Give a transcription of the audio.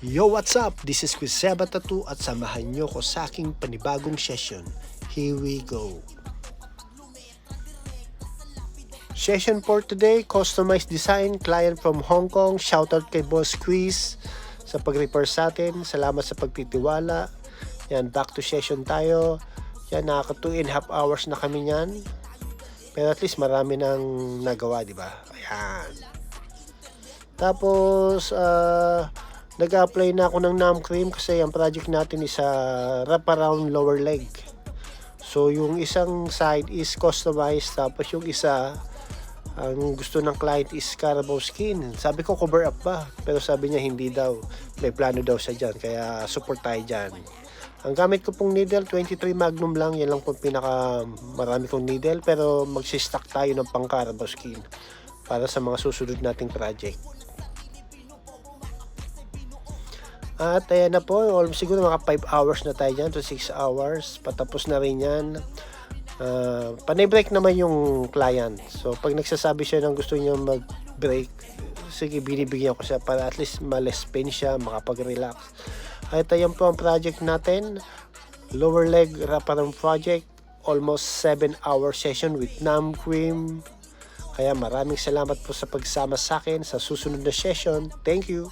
Yo, what's up? This is Chris Seba Tattoo at samahan nyo ko sa aking panibagong session. Here we go. Session for today, customized design, client from Hong Kong. Shoutout kay Boss Chris sa pag-repair sa atin. Salamat sa pagtitiwala. Yan, back to session tayo. Yan, nakaka 2.5 hours na kami yan. Pero at least marami nang nagawa, di ba? Ayan. Tapos, nag-apply na ako ng NAM cream kasi ang project natin is wraparound lower leg. So, yung isang side is customized, tapos yung isa, ang gusto ng client is carabao skin. Sabi ko, cover up ba? Pero sabi niya, hindi daw. May plano daw siya dyan, kaya support tayo dyan. Ang gamit ko pong needle, 23 Magnum lang. Yan lang pong pinaka marami kong needle. Pero magsistock tayo ng pang carabao skin para sa mga susunod nating project. At ayan na po, siguro mga 5 hours na tayo dyan to 6 hours. Patapos na rin yan. Panay break naman yung client. So pag nagsasabi siya ng gusto niya mag-break, sige, binibigyan ko siya para at least ma-less pain siya, makapag-relax. At ayan po ang project natin. Lower leg wraparound project. Almost 7 hour session with NAM cream. Kaya maraming salamat po sa pagsama sa akin sa susunod na session. Thank you!